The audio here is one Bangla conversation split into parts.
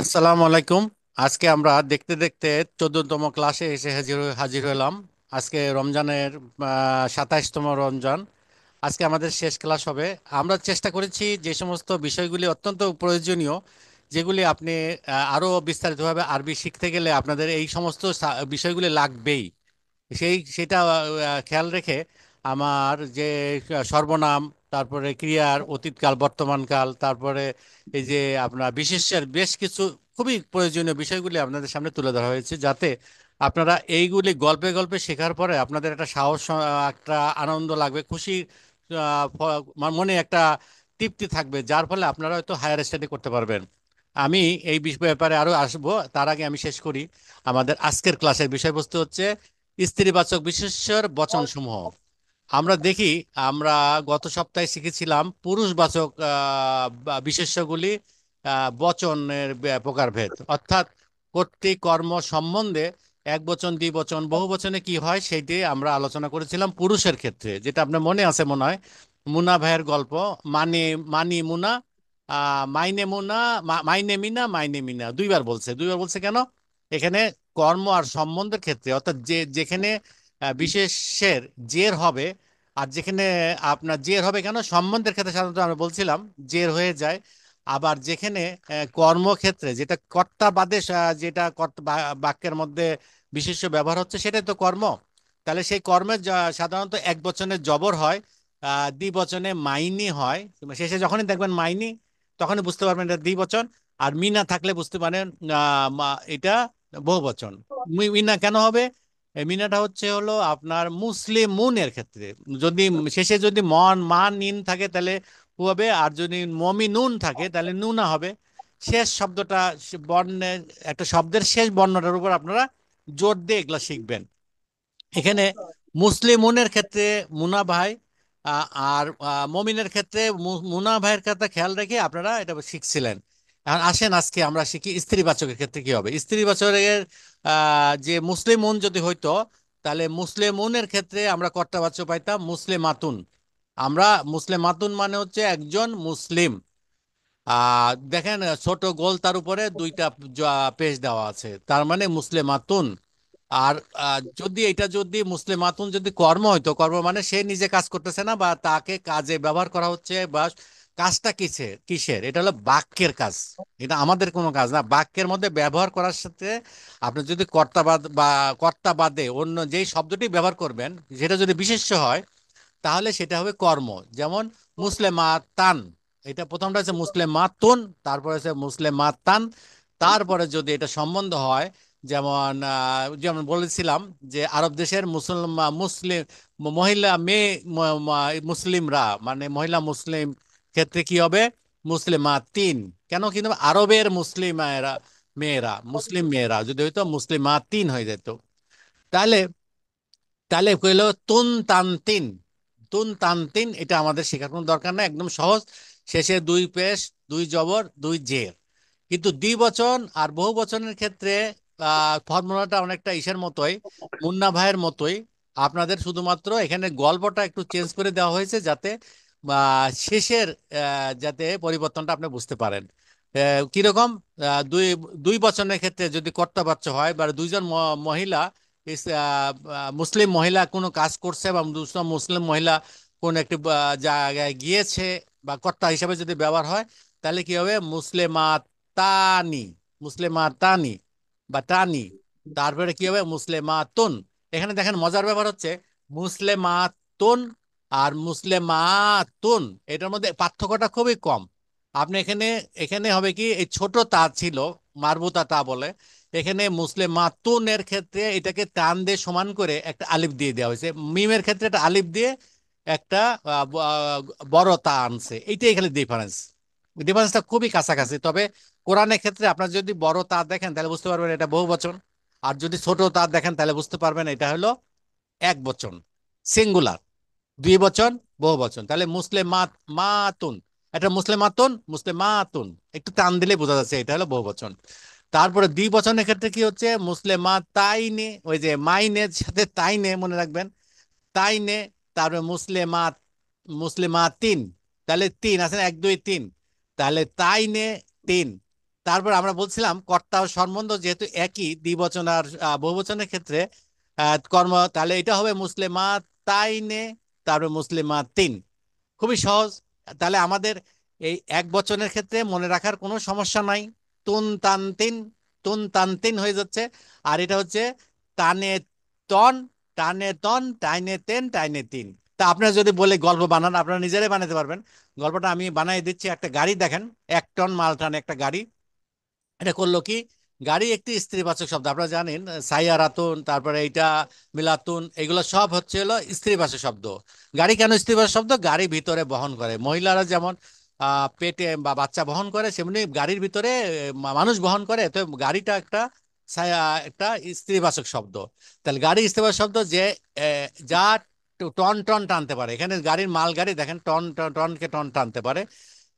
আসসালামু আলাইকুম। আজকে আমরা দেখতে দেখতে 14তম ক্লাসে এসে হাজির হাজির হলাম। আজকে রমজানের 27তম রমজান। আজকে আমাদের শেষ ক্লাস হবে। আমরা চেষ্টা করেছি যে সমস্ত বিষয়গুলি অত্যন্ত প্রয়োজনীয়, যেগুলি আপনি আরো বিস্তারিতভাবে আরবি শিখতে গেলে আপনাদের এই সমস্ত বিষয়গুলি লাগবেই। সেটা খেয়াল রেখে আমার যে সর্বনাম, তারপরে ক্রিয়ার অতীতকাল বর্তমানকাল, তারপরে এই যে আপনার বিশেষ্যের বেশ কিছু খুবই প্রয়োজনীয় বিষয়গুলি আপনাদের সামনে তুলে ধরা হয়েছে, যাতে আপনারা এইগুলি গল্পে গল্পে শেখার পরে আপনাদের একটা সাহস, একটা আনন্দ লাগবে, খুশি, মনে একটা তৃপ্তি থাকবে, যার ফলে আপনারা হয়তো হায়ার স্টাডি করতে পারবেন। আমি এই ব্যাপারে আরো আসবো, তার আগে আমি শেষ করি। আমাদের আজকের ক্লাসের বিষয়বস্তু হচ্ছে স্ত্রীবাচক বিশেষ্যর বচনসমূহ। আমরা দেখি, আমরা গত সপ্তাহে শিখেছিলাম পুরুষবাচক বিশেষ্যগুলি, বচনের প্রকারভেদ, অর্থাৎ কর্তৃক কর্ম সম্বন্ধে এক বচন, দ্বিবচন, বহু বচনে কি হয় সেইটি আমরা আলোচনা করেছিলাম পুরুষের ক্ষেত্রে, যেটা আপনার মনে আছে মনে হয়। মুনা ভাইয়ের গল্প, মানে মানি মুনা, মাইনে মুনা, মাইনে মিনা, মাইনে মিনা দুইবার বলছে। দুইবার বলছে কেন? এখানে কর্ম আর সম্বন্ধের ক্ষেত্রে, অর্থাৎ যেখানে বিশেষের জের হবে, আর যেখানে আপনার জের হবে কেন, সম্বন্ধের ক্ষেত্রে সাধারণত আমরা বলছিলাম জের হয়ে যায়। আবার যেখানে কর্মক্ষেত্রে, যেটা কর্তা বাদে যেটা বাক্যের মধ্যে বিশেষ্য ব্যবহার হচ্ছে, সেটাই তো কর্ম। তাহলে সেই কর্মের সাধারণত এক বচনে জবর হয়, দ্বিবচনে মাইনি হয়। শেষে যখনই দেখবেন মাইনি, তখনই বুঝতে পারবেন এটা দ্বিবচন। আর মিনা থাকলে বুঝতে পারেন এটা বহুবচন। মিনা কেন হবে? এই মিনাটা হলো আপনার মুসলিমুনের ক্ষেত্রে। যদি শেষে যদি মন মান নিন থাকে তাহলে হু হবে, আর যদি মমিনুন থাকে তাহলে নুনা হবে। শেষ শব্দটা, বর্ণের একটা শব্দের শেষ বর্ণটার উপর আপনারা জোর দিয়ে এগুলা শিখবেন। এখানে মুসলিমুনের ক্ষেত্রে মুনা ভাই, আর মমিনের ক্ষেত্রে মুনা ভাইয়ের কথা খেয়াল রেখে আপনারা এটা শিখছিলেন। এখন আসেন আজকে আমরা শিখি স্ত্রীবাচকের ক্ষেত্রে কি হবে। স্ত্রীবাচকের যে মুসলিমুন যদি হইতো, তাহলে মুসলিমুনের ক্ষেত্রে আমরা কর্তাবাচ্য পাইতাম মুসলিমাতুন। আমরা মুসলিমাতুন মানে হচ্ছে একজন মুসলিম। দেখেন ছোট গোল, তার উপরে দুইটা পেজ দেওয়া আছে, তার মানে মুসলিমাতুন। আর যদি মুসলিমাতুন যদি কর্ম হইতো, কর্ম মানে সে নিজে কাজ করতেছে না, বা তাকে কাজে ব্যবহার করা হচ্ছে, বা কাজটা কিসের কিসের, এটা হলো বাক্যের কাজ। এটা আমাদের কোনো কাজ না, বাক্যের মধ্যে ব্যবহার করার সাথে আপনি যদি কর্তাবাদ বা কর্তা বাদে অন্য যেই শব্দটি ব্যবহার করবেন, সেটা যদি বিশেষ্য হয়, তাহলে সেটা হবে কর্ম। যেমন মুসলেমাতান, এটা প্রথমটা হচ্ছে মুসলেমাতুন, তারপরে হচ্ছে মুসলেমাতান। তারপরে যদি এটা সম্বন্ধ হয়, যেমন যেমন বলেছিলাম যে আরব দেশের মুসলিম মহিলা মেয়ে, মুসলিমরা মানে মহিলা মুসলিম ক্ষেত্রে কি হবে? মুসলিমাতিন। কেন? কিন্তু আরবের মুসলিমেরা, মেয়েরা, মুসলিম মেয়েরা যদি হইতো মুসলিমাতিন হয়ে যেত। তাহলে তাহলে কইলো তুন তানতিন। তুন তানতিন এটা আমাদের শেখার কোনো দরকার নাই, একদম সহজ। শেষে দুই পেশ, দুই জবর, দুই জের। কিন্তু দ্বিবচন আর বহু বচনের ক্ষেত্রে ফর্মুলাটা অনেকটা ইসের মতোই, মুন্না ভাইয়ের মতোই। আপনাদের শুধুমাত্র এখানে গল্পটা একটু চেঞ্জ করে দেওয়া হয়েছে, যাতে শেষের যাতে পরিবর্তনটা আপনি বুঝতে পারেন। কিরকম? দুই দুই বচনের ক্ষেত্রে যদি কর্তাবাচ্য হয়, বা দুইজন মহিলা, মুসলিম মহিলা কোনো কাজ করছে, বা দুজন মুসলিম মহিলা কোন একটি জায়গায় গিয়েছে, বা কর্তা হিসাবে যদি ব্যবহার হয়, তাহলে কি হবে? মুসলিমাতানি, মুসলিমাতানি বা টানি। তারপরে কি হবে? মুসলিমাতুন। এখানে দেখেন মজার ব্যাপার হচ্ছে মুসলিমাতুন আর মুসলিমাতুন, এটার মধ্যে পার্থক্যটা খুবই কম। আপনি এখানে এখানে হবে কি, এই ছোট তা ছিল, মারবুতা তা বলে। এখানে মুসলিমাতুনের ক্ষেত্রে এটাকে টান দিয়ে সমান করে একটা আলিফ দিয়ে দেওয়া হয়েছে। মিমের ক্ষেত্রে একটা আলিফ দিয়ে একটা বড় তা আনছে। এইটাই এখানে ডিফারেন্স। ডিফারেন্সটা খুবই কাছাকাছি। তবে কোরআনের ক্ষেত্রে আপনার যদি বড় তা দেখেন তাহলে বুঝতে পারবেন এটা বহু বচন, আর যদি ছোট তা দেখেন তাহলে বুঝতে পারবেন এটা হলো এক বচন, সিঙ্গুলার। দুই বচন, বহু বচন। তাহলে মুসলিমাত মাতুন, এটা মুসলিমাতুন, মুসলিমাতুন, একটু টান দিলে বোঝা যাচ্ছে এটা হলো বহু বচন। তারপরে দ্বি বচনের ক্ষেত্রে কি হচ্ছে? মুসলিমা তাইনে, ওই যে মাইনের সাথে তাইনে মনে রাখবেন, তাইনে। তারপরে মুসলিমা, মুসলিমা তিন, তাহলে তিন আছে না, এক দুই তিন, তাহলে তাইনে তিন। তারপর আমরা বলছিলাম কর্তা ও সম্বন্ধ যেহেতু একই, দ্বিবচন আর বহুবচনের ক্ষেত্রে কর্ম, তাহলে এটা হবে মুসলিমা তাইনে, তারপরে মুসলিমা তিন। খুবই সহজ। তাহলে আমাদের এই এক বচনের ক্ষেত্রে মনে রাখার কোনো সমস্যা নাই। তুন তান তিন, তুন তান তিন হয়ে যাচ্ছে। আর এটা হচ্ছে তানে তন, টানে তন, টাইনে তেন, টাইনে তিন। তা আপনারা যদি বলে গল্প বানান, আপনারা নিজেরাই বানাতে পারবেন। গল্পটা আমি বানাই দিচ্ছি। একটা গাড়ি দেখেন, 1 টন মাল টানে একটা গাড়ি। এটা করলো কি, গাড়ি একটি স্ত্রীবাচক শব্দ, আপনারা জানেন। সাইয়ারাতুন, তারপরে এইটা মিলাতুন, এগুলো সব হচ্ছে হলো স্ত্রীবাচক শব্দ। গাড়ি কেন স্ত্রীবাচক শব্দ? গাড়ি ভিতরে বহন করে, মহিলারা যেমন পেটে বা বাচ্চা বহন করে, সেমনি গাড়ির ভিতরে মানুষ বহন করে। তো গাড়িটা একটা একটা স্ত্রীবাচক শব্দ। তাহলে গাড়ি স্ত্রীবাচক শব্দ যে যা টন টন টানতে পারে। এখানে গাড়ির মাল গাড়ি দেখেন, টন টন টনকে টন টানতে পারে।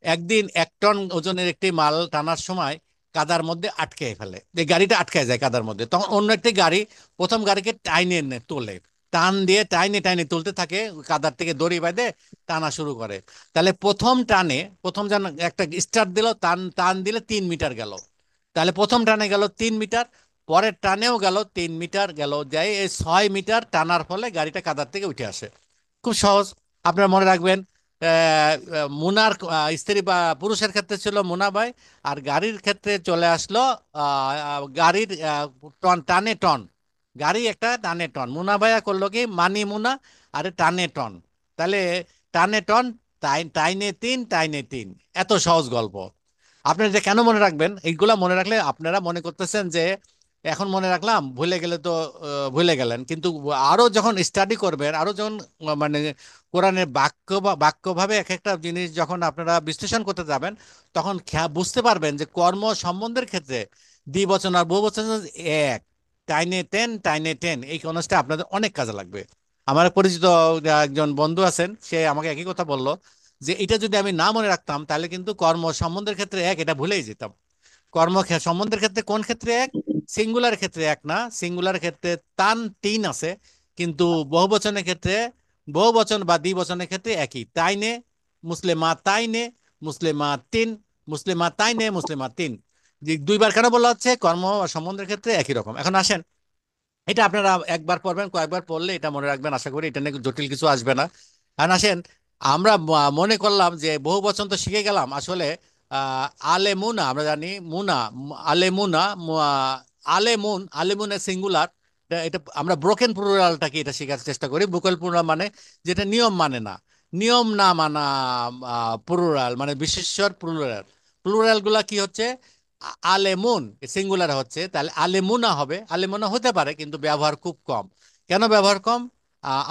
একদিন 1 টন ওজনের একটি মাল টানার সময় কাদার মধ্যে আটকে ফেলে, এই গাড়িটা আটকে যায় কাদার মধ্যে। তখন অন্য একটি গাড়ি প্রথম গাড়িকে টাইনে এনে তোলে, টান দিয়ে টাইনে টাইনে তুলতে থাকে, কাদার থেকে দড়ি বেঁধে টানা শুরু করে। তাহলে প্রথম টানে, প্রথম যেন একটা স্টার্ট দিল, টান টান দিলে 3 মিটার গেল। তাহলে প্রথম টানে গেল 3 মিটার, পরের টানেও গেল 3 মিটার গেল, যাই এই 6 মিটার টানার ফলে গাড়িটা কাদার থেকে উঠে আসে। খুব সহজ। আপনারা মনে রাখবেন, মুনার স্ত্রী বা পুরুষের ক্ষেত্রে ছিল মুনাবাই, আর গাড়ির ক্ষেত্রে চলে আসলো গাড়ির টন, টানে টন। গাড়ি একটা টানে টন, মুনাবাইয়া করলো কি মানি মুনা, আর টানে টন। তাহলে টানে টন, টাইনে তিন, টাইনে তিন। এত সহজ গল্প। আপনারা যে কেন মনে রাখবেন, এইগুলা মনে রাখলে আপনারা মনে করতেছেন যে এখন মনে রাখলাম, ভুলে গেলে তো ভুলে গেলেন, কিন্তু আরো যখন স্টাডি করবেন, আরো যখন মানে কোরআনের বাক্য বা বাক্যভাবে এক একটা জিনিস যখন আপনারা বিশ্লেষণ করতে যাবেন, তখন বুঝতে পারবেন যে কর্ম সম্বন্ধের ক্ষেত্রে দ্বিবচন আর বহুবচন এক, টাইনে টেন, টাইনে টেন, এই কনসটা আপনাদের অনেক কাজে লাগবে। আমার পরিচিত একজন বন্ধু আছেন, সে আমাকে একই কথা বলল, যে এটা যদি আমি না মনে রাখতাম তাহলে কিন্তু কর্ম সম্বন্ধের ক্ষেত্রে এক, এটা ভুলেই যেতাম। সম্বন্ধের ক্ষেত্রে কোন ক্ষেত্রে এক? সিঙ্গুলার ক্ষেত্রে এক না, সিঙ্গুলার ক্ষেত্রে তান তিন আছে, কিন্তু বহুবচনের ক্ষেত্রে, বহুবচন বা দ্বিবচনের ক্ষেত্রে একই। তাইনে মুসলিমা তাইনে, মুসলিমা তিন, মুসলিমা তাইনে, মুসলিমা তিন। যে দুইবার কেন বলা হচ্ছে? কর্ম সম্বন্ধের ক্ষেত্রে একই রকম। এখন আসেন, এটা আপনারা একবার পড়বেন, কয়েকবার পড়লে এটা মনে রাখবেন, আশা করি এটা নিয়ে জটিল কিছু আসবে না। আর আসেন, আমরা মনে করলাম যে বহু বচন তো শিখে গেলাম আসলে। আহ, আলে মুনা, আমরা জানি মুনা, আলে মুনা, আলেমুন, আলেমুনের সিঙ্গুলার। এটা এটা আমরা ব্রোকেন প্লুরালটাকে এটা শেখার চেষ্টা করি। ব্রোকেন প্লুরাল মানে যেটা নিয়ম মানে না, নিয়ম না মানা প্লুরাল, মানে বিশেষ্যর প্লুরাল। প্লুরাল গুলা কি হচ্ছে? আলেমুন সিঙ্গুলার হচ্ছে, তাহলে আলেমুনা হবে। আলেমুনা হতে পারে, কিন্তু ব্যবহার খুব কম। কেন ব্যবহার কম?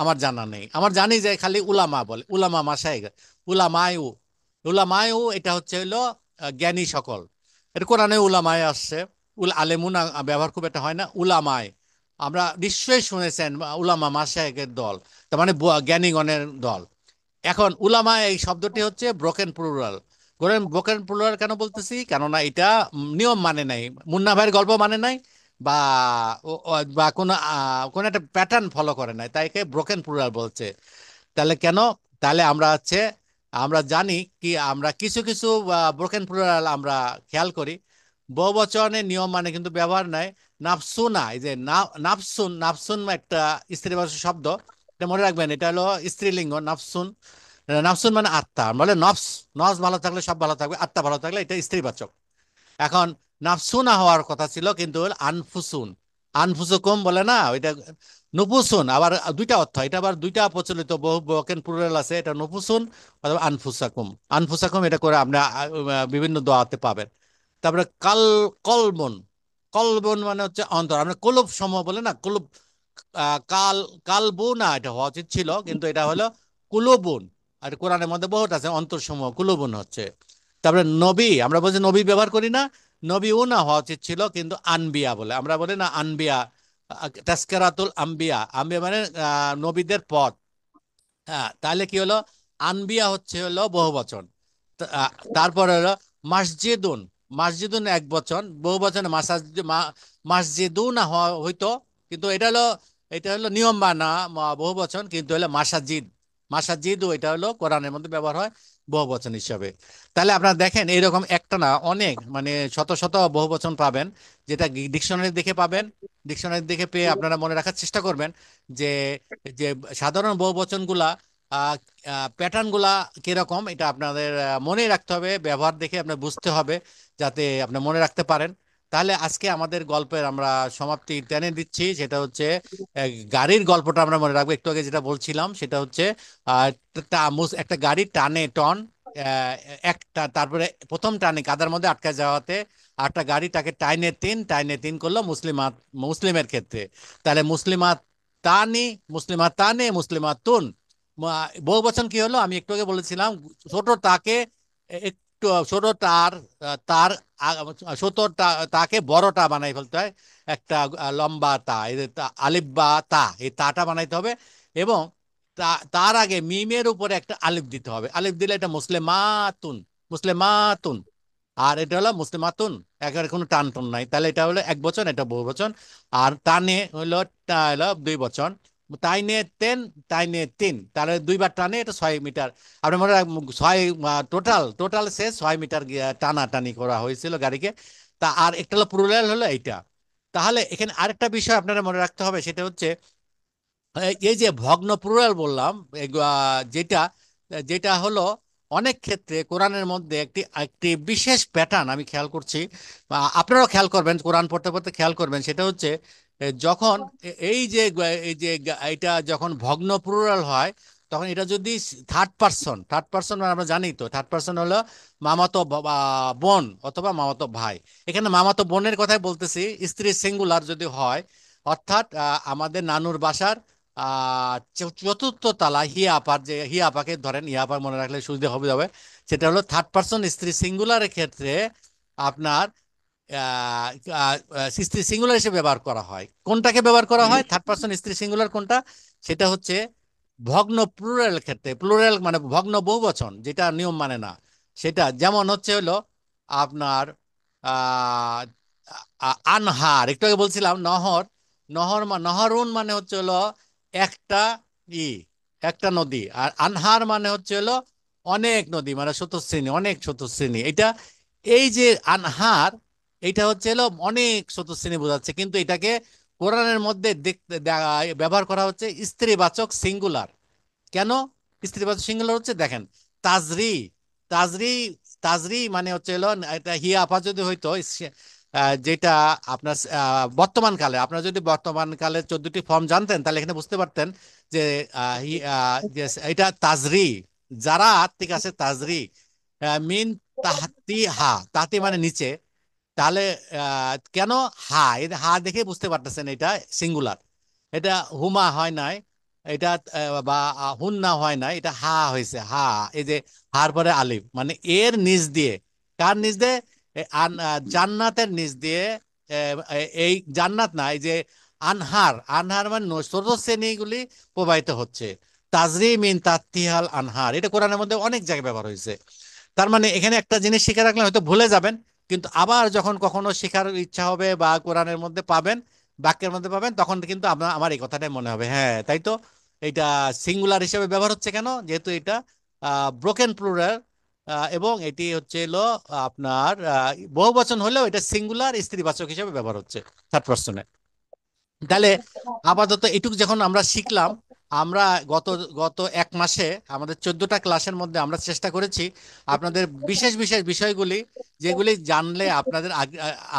আমার জানা নেই। আমার জানি যে খালি উলামা বলে, উলামা মাসায়েক, উলামায়ু, উলামায়ু এটা হচ্ছে হলো জ্ঞানী সকল। এটা কোরআনে উলামায় আসছে। আলেমুনা ব্যবহার খুব একটা হয় না, উলামায়। আমরা নিশ্চয়ই শুনেছেন উলামা মাসায়েকের দল, তার মানে জ্ঞানীগণের দল। এখন উলামা এই শব্দটি হচ্ছে ব্রোকেন প্লুরাল। ব্রোকেন প্লুরাল কেন বলতেছি? কেননা এটা নিয়ম মানে নাই, মুন্না ভাইয়ের গল্প মানে নাই, বা বা কোনো কোনো একটা প্যাটার্ন ফলো করে নাই, তাই ব্রোকেন প্লুরাল বলছে। তাহলে কেন? তাহলে আমরা হচ্ছে, আমরা জানি কি, আমরা কিছু কিছু ব্রোকেন প্লুরাল আমরা খেয়াল করি, বহুবচনের নিয়ম মানে কিন্তু ব্যবহার নাই। নাফসুনা, এই যে নাফসুন, নাফসুন একটা স্ত্রীবাচক শব্দ। এটা মনে রাখবেন, এটা হলো স্ত্রীলিঙ্গ নাফসুন। নাফসুন মানে আত্মা, বলে নফস, নফস ভালো থাকলে সব ভালো থাকবে, আত্মা ভালো থাকলে এটা স্ত্রীবাচক। এখন নাফসুনা হওয়ার কথা ছিল, কিন্তু আনফুসুন, আনফুসুকুম বলে না ওইটা, নুপুসুন। আবার দুইটা অর্থ, এটা আবার দুইটা প্রচলিত বহু বকেন প্লুরাল আছে, এটা নুপুসুন অথবা আনফুসাকুম। আনফুসাকুম এটা করে আমরা বিভিন্ন দোয়াতে পাবেন। তারপরে কলবন, কলবন মানে হচ্ছে অন্তর। আমরা কলব সমূহ বলে না, কলব, কাল, কালবু না, এটা হওয়া উচিত ছিল, কিন্তু এটা হলো কুলুবুন। আর কোরআনের মধ্যে বহুত আছে অন্তর সমূহ, কুলুবুন হচ্ছে। তারপরে নবী, আমরা বলছি নবী ব্যবহার করি না, নবী ও না হওয়া উচিত ছিল, কিন্তু আনবিয়া বলে, আমরা বলি না আনবিয়া, তাস্কেরাতুল আম্বিয়া, আম্বিয়া মানে নবীদের পদ। হ্যাঁ, তাহলে কি হলো? আনবিয়া হচ্ছে হলো বহুবচন। তারপরে হলো মসজিদুন, মসজিদুন এক বচন, বহু বচনে মসজিদুন হইতো, কিন্তু এটা হলো নিয়ম বানা বহু বচন, কিন্তু হলো মাসাজিদ, মাসাজিদও এটা হলো কোরআনের মধ্যে ব্যবহার হয়। বহুবচন হিসাবে। তাহলে আপনারা দেখেন এইরকম একটা না অনেক মানে শত শত বহুবচন পাবেন, যেটা ডিকশনারি দেখে পাবেন। ডিকশনারি দেখে পেয়ে আপনারা মনে রাখার চেষ্টা করবেন যে যে সাধারণ বহুবচনগুলা প্যাটার্নগুলা কিরকম, এটা আপনাদের মনে রাখতে হবে, ব্যবহার দেখে আপনার বুঝতে হবে, যাতে আপনি মনে রাখতে পারেন। তাহলে আজকে আমাদের গল্পের আমরা সমাপ্তি টেনে দিচ্ছি, সেটা হচ্ছে গাড়ির গল্পটা আমরা মনে রাখবো। একটু আগে যেটা বলছিলাম সেটা হচ্ছে আহ, একটা গাড়ি টানে টন, আহ, একটা তারপরে প্রথম টানে কাদার মধ্যে আটকে যাওয়াতে আরেকটা গাড়ি তাকে টাইনে তিন, টাইনে তিন করলো মুসলিমাত, মুসলিমের ক্ষেত্রে। তাহলে মুসলিমাত তানি, মুসলিমাত তানে, মুসলিমাত তুন। বহু বচন কি হলো, আমি একটু আগে বলেছিলাম ছোট তাকে একটু ছোট তার, তার তাকে বড়টা বানাই ফেলতে হয়, একটা লম্বা তা, আলিফ বা তা, এই তাটা বানাইতে হবে। এবং তার আগে মিমের উপরে একটা আলিফ দিতে হবে, আলিফ দিলে এটা মুসলিমাতুন, মুসলিমাতুন। আর এটা হলো মুসলিমাতুন, একেবারে কোনো টান টুন নাই, তাহলে এটা হলো এক বচন, এটা বহু বচন। আর টানে হলো হলো দুই বচন, তাই নে তেন, তাই নে তিন, তাহলে দুইবার টানে এটা 6 মিটার। আপনি মনে রাখ ছয়, টোটাল টোটাল সে 6 মিটার টানা টানি করা হয়েছিল গাড়িকে। তা আর একটা হলো প্লুরাল হলো এইটা। তাহলে এখানে আরেকটা বিষয় আপনারা মনে রাখতে হবে, সেটা হচ্ছে এই যে ভগ্ন প্লুরাল বললাম, যেটা যেটা হলো অনেক ক্ষেত্রে কোরআনের মধ্যে একটি একটি বিশেষ প্যাটার্ন আমি খেয়াল করছি, আপনারাও খেয়াল করবেন, কোরআন পড়তে পড়তে খেয়াল করবেন। সেটা হচ্ছে যখন এটা যখন ভগ্ন প্লুরাল হয়, তখন এটা যদি থার্ড পার্সন মানে আমরা জানি তো থার্ড পার্সন হলো মামাতো বোন অথবা মামাতো ভাই। এখানে মামাতো বোনের কথাই বলতেছি, স্ত্রী সিঙ্গুলার যদি হয়, অর্থাৎ আমাদের নানুর বাসার চতুর্থ তলা হিয়া আপার, যে হিয়া আপাকে ধরেন, হিয়া আপা মনে রাখলে সুবিধা হবে যাবে। সেটা হলো থার্ড পার্সন স্ত্রী সিঙ্গুলারের ক্ষেত্রে আপনার আহ, আহ, স্ত্রী সিঙ্গুলার হিসেবে ব্যবহার করা হয়। কোনটাকে ব্যবহার করা হয় থার্ড পার্সন স্ত্রী সিঙ্গুলার কোনটা? সেটা হচ্ছে ভগ্ন প্লুরাল ক্ষেত্রে, প্লুরাল মানে ভগ্ন বহুবচন যেটা নিয়ম মানে না, সেটা যেমন হচ্ছে হলো আপনার আহ আনহার, একটু আগে বলছিলাম নহর, নহরুন মানে হচ্ছে হলো একটা ই একটা নদী, আর আনহার মানে হচ্ছে হলো অনেক নদী, মানে স্রোতস্বিনী, অনেক স্রোতস্বিনী। এটা এই যে আনহার, এটা হচ্ছে হলো অনেক স্রোতস্বিনী বোঝাচ্ছে, কিন্তু এটাকে কোরআনের মধ্যে দেখতে ব্যবহার করা হচ্ছে স্ত্রীবাচক সিঙ্গুলার। কেন স্ত্রীবাচক সিঙ্গুলার হচ্ছে দেখেন, তাজরি, তাজরি, তাজরি মানে হচ্ছে হলো এটা হিয়া আপা যদি হইতো যেটা আপনার বর্তমান কালে, আপনারা যদি বর্তমান কালে 14টি ফর্ম জানতেন তাহলে এখানে বুঝতে পারতেন যে যে এটা তাজরি, যারা আত্মিক আছে তাজরি মিন তাহতি হা, তাহতি মানে নিচে। তাহলে কেন হা, এই হা দেখে বুঝতে পারতেছেন এটা সিঙ্গুলার। এটা হুমা হয় নাই, এটা বা হুন্না হয় নাই, এটা হা হয়েছে হা। এই যে হার পরে আলিফ, মানে এর নিচ দিয়ে, কার নিচ দিয়ে? জান্নাতের নিচ দিয়ে। এই জান্নাত না, এই যে আনহার, আনহার মানে স্রোত শ্রেণীগুলি প্রবাহিত হচ্ছে। তাজরি মিন তাতিহাল আনহার, এটা কোরআনের মধ্যে অনেক জায়গায় ব্যবহার হয়েছে। তার মানে এখানে একটা জিনিস শিখে রাখলে হয়তো ভুলে যাবেন, কিন্তু আবার যখন কখনো শেখার ইচ্ছা হবে বা কোরআনের মধ্যে পাবেন, বাক্যের মধ্যে পাবেন, তখন কিন্তু আপনার আমার এই কথাটাই মনে হবে, হ্যাঁ তাই তো। এটা সিঙ্গুলার হিসেবে ব্যবহার হচ্ছে কেন? যেহেতু এটা ব্রোকেন প্লুরাল, এবং এটি হচ্ছে এলো আপনার বহুবচন হলেও এটা সিঙ্গুলার স্ত্রীবাচক হিসেবে ব্যবহার হচ্ছে থার্ড পার্সনে। তাহলে আপাতত এটুকু যখন আমরা শিখলাম, আমরা গত গত এক মাসে আমাদের 14টা ক্লাসের মধ্যে আমরা চেষ্টা করেছি আপনাদের বিশেষ বিশেষ বিষয়গুলি, যেগুলি জানলে আপনাদের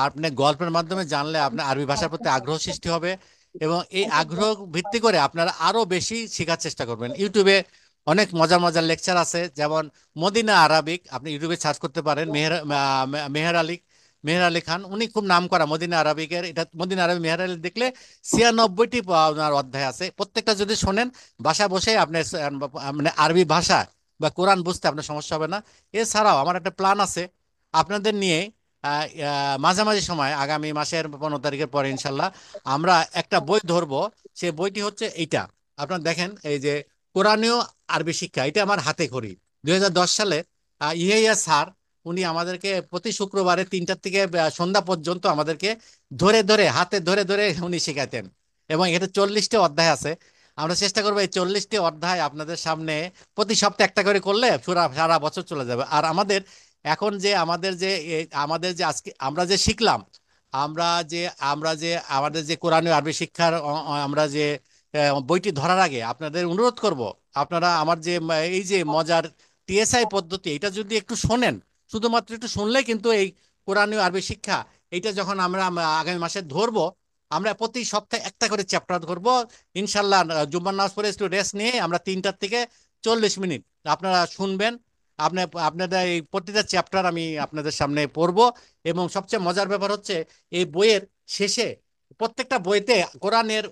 আপনি গল্পের মাধ্যমে জানলে আপনার আরবি ভাষার প্রতি আগ্রহ সৃষ্টি হবে। এবং এই আগ্রহ ভিত্তি করে আপনারা আরো বেশি শেখার চেষ্টা করবেন। ইউটিউবে অনেক মজার মজার লেকচার আছে, যেমন মদিনা আরাবিক, আপনি ইউটিউবে সার্চ করতে পারেন, মেহের আলী, মেহের আলী খান, উনি খুব নাম করা মদিনা আরবিকের, এটা মদিনা আরবি মেহের আলী দেখলে 96টি ওনার অধ্যায় আছে, প্রত্যেকটা যদি শোনেন বাসা বসে আপনি মানে আরবি ভাষা বা কোরআন বুঝতে আপনার সমস্যা হবে না। এছাড়াও আমার একটা প্ল্যান আছে আপনাদের নিয়ে, মাঝামাঝি সময় আগামী মাসের 15 তারিখের পরে ইনশাল্লাহ আমরা একটা বই ধরবো। সেই বইটি হচ্ছে এইটা, আপনারা দেখেন, এই যে কোরআনীয় আরবি শিক্ষা, এটা আমার হাতে খড়ি। 2010 সালে ইহেইয়া স্যার, উনি আমাদেরকে প্রতি শুক্রবারে 3টার থেকে সন্ধ্যা পর্যন্ত আমাদেরকে ধরে ধরে হাতে ধরে ধরে উনি শেখাতেন। এবং এটা 40টা অধ্যায় আছে। আমরা চেষ্টা করবো এই 40টি অধ্যায় আপনাদের সামনে প্রতি সপ্তাহে একটা করে করলে পুরা সারা বছর চলে যাবে। আর আমাদের এখন যে আমাদের যে আজকে আমরা যে শিখলাম, আমরা যে আমরা যে আমাদের যে কোরআনীয় আরবি শিক্ষার আমরা যে বইটি ধরার আগে আপনাদের অনুরোধ করব, আপনারা আমার যে এই যে মজার টিএসআই পদ্ধতি এটা যদি একটু শোনেন, শুধুমাত্র একটু শুনলে কিন্তু এই কোরআনীয় আরবি শিক্ষা এইটা যখন আমরা আগামী মাসে ধরবো, আমরা প্রতি সপ্তাহে একটা করে চ্যাপ্টার করব ইনশাল্লাহ। জুম্মার নামাজ পড়ে একটু রেস্ট নিয়ে আমরা 3টা থেকে 40 মিনিট আপনারা শুনবেন। আপনি আপনাদের এই প্রতিটা চ্যাপ্টার আমি আপনাদের সামনে পড়ব। এবং সবচেয়ে মজার ব্যাপার হচ্ছে এই বইয়ের শেষে প্রত্যেকটা বইতে কোরআনের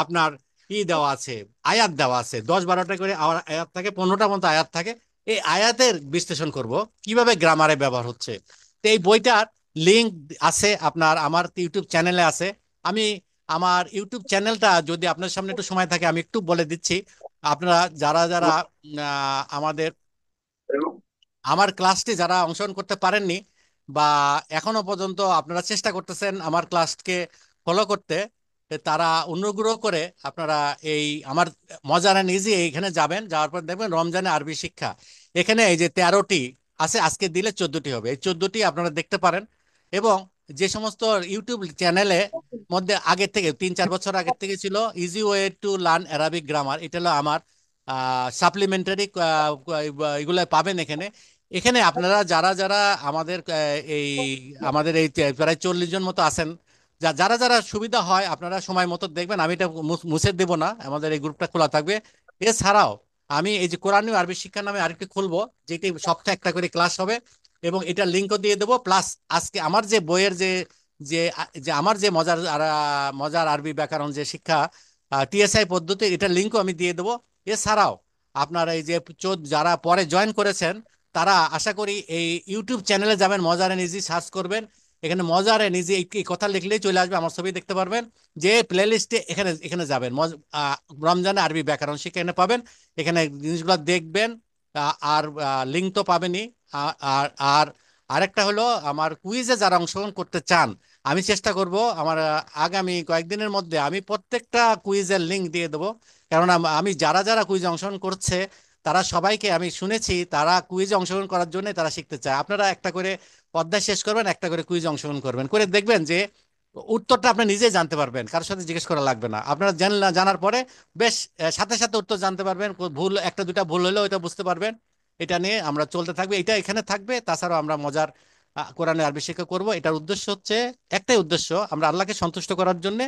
আপনার দেওয়া আছে, আয়াত দেওয়া আছে, 10-12টা করে আয়াত থাকে, 15টা মতো আয়াত থাকে। এই আয়াতের বিশ্লেষণ করব কিভাবে গ্রামারে ব্যবহার হচ্ছে। তো এই বইটার লিংক আছে আপনার আমার ইউটিউব চ্যানেলে আছে। আমি আমার ইউটিউব চ্যানেলটা যদি আপনার সামনে একটু সময় থাকে আমি একটু বলে দিচ্ছি। আপনারা যারা যারা আমাদের আমার ক্লাসটি যারা অংশগ্রহণ করতে পারেননি বা এখনো পর্যন্ত আপনারা চেষ্টা করতেছেন আমার ক্লাসকে ফলো করতে, তারা অনুগ্রহ করে আপনারা এই আমার মজারা নিজে এইখানে যাবেন, যাওয়ার পর দেখবেন রমজানে আরবি শিক্ষা, এখানে এই যে 13টি আছে, আজকে দিলে 14টি হবে, এই 14টি আপনারা দেখতে পারেন। এবং যে সমস্ত ইউটিউব চ্যানেলে মধ্যে আগে থেকে 3-4 বছর আগে থেকে ছিল easy way to learn Arabic grammar, এটা হলো আমার সাপ্লিমেন্টারি, এগুলো পাবেন এখানে। এখানে আপনারা যারা যারা আমাদের এই আমাদের এই প্রায় 40 জন মতো আছেন, যারা যারা সুবিধা হয় আপনারা সময় মতো দেখবেন, আমি এটা মুছে দেব না, আমাদের এই গ্রুপটা খোলা থাকবে। এছাড়াও আমি এই যে কোরআনীয় আরবি শিক্ষা নামে আরেকটি খুলবো, যেটি সপ্তাহে একটা করে ক্লাস হবে এবং এটা লিঙ্কও দিয়ে দেবো। প্লাস আজকে আমার যে বইয়ের যে যে যে আমার যে মজার আরবি ব্যাকরণ যে শিক্ষা টিএসআই পদ্ধতি, এটা লিঙ্কও আমি দিয়ে দেবো। এছাড়াও আপনারা এই যে যারা পরে জয়েন করেছেন তারা আশা করি এই ইউটিউব চ্যানেলে যাবেন, মজারে নিজে সার্চ করবেন, এখানে মজারে নিজে এই কথা লিখলেই চলে আসবে, আমার ছবি দেখতে পারবেন। যে প্লে লিস্টে এখানে এখানে যাবেন, রমজানে আরবি ব্যাকরণ শিক্ষা এখানে পাবেন, এখানে জিনিসগুলো দেখবেন। আর লিঙ্ক তো পাবেনই। আর আর আরেকটা হলো আমার কুইজে যারা অংশগ্রহণ করতে চান, আমি চেষ্টা করব আমার আগামী কয়েকদিনের মধ্যে আমি প্রত্যেকটা কুইজের লিঙ্ক দিয়ে দেবো। কারণ আমি যারা যারা কুইজে অংশগ্রহণ করছে তারা সবাইকে আমি শুনেছি তারা কুইজে অংশগ্রহণ করার জন্য তারা শিখতে চায়। আপনারা একটা করে অধ্যায় শেষ করবেন, একটা করে কুইজে অংশগ্রহণ করবেন, করে দেখবেন যে উত্তরটা আপনি নিজেই জানতে পারবেন, কারোর সাথে জিজ্ঞেস করা লাগবে না। আপনারা জানার পরে বেশ সাথে সাথে উত্তর জানতে পারবেন, ভুল একটা দুটা ভুল হলেও এটা বুঝতে পারবেন। এটা নিয়ে আমরা চলতে থাকবে, এটা এখানে থাকবে। তাছাড়াও আমরা মজার কোরআনে আরবি শিক্ষা করব। এটার উদ্দেশ্য হচ্ছে একটাই উদ্দেশ্য, আমরা আল্লাহকে সন্তুষ্ট করার জন্য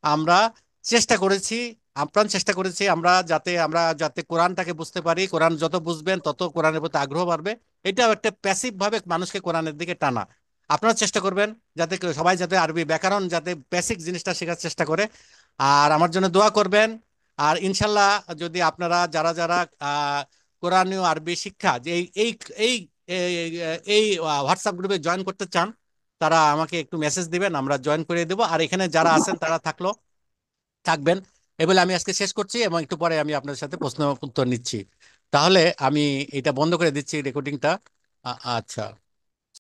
আমরা চেষ্টা করেছি, আপ্রাণ চেষ্টা করেছি আমরা যাতে কোরআনটাকে বুঝতে পারি। কোরআন যত বুঝবেন তত কোরআনের প্রতি আগ্রহ বাড়বে। এটাও একটা প্যাসিভ ভাবে মানুষকে কোরআনের দিকে টানা। আপনারা চেষ্টা করবেন যাতে সবাই যাতে আরবি ব্যাকরণ যাতে বেসিক জিনিসটা শেখার চেষ্টা করে। আর আমার জন্য দোয়া করবেন। আর ইনশাল্লাহ যদি আপনারা যারা যারা আহ কোরআনীয় আরবি শিক্ষা যে এই এই এই এই এই হোয়াটসঅ্যাপ গ্রুপে জয়েন করতে চান, তারা আমাকে একটু মেসেজ দিবেন, আমরা জয়েন করে দেবো। আর এখানে যারা আছেন তারা থাকবেন। এই বলে আমি আজকে শেষ করছি এবং একটু পরে আমি আপনার সাথে প্রশ্ন উত্তর নিচ্ছি। তাহলে আমি এটা বন্ধ করে দিচ্ছি রেকর্ডিংটা। আচ্ছা।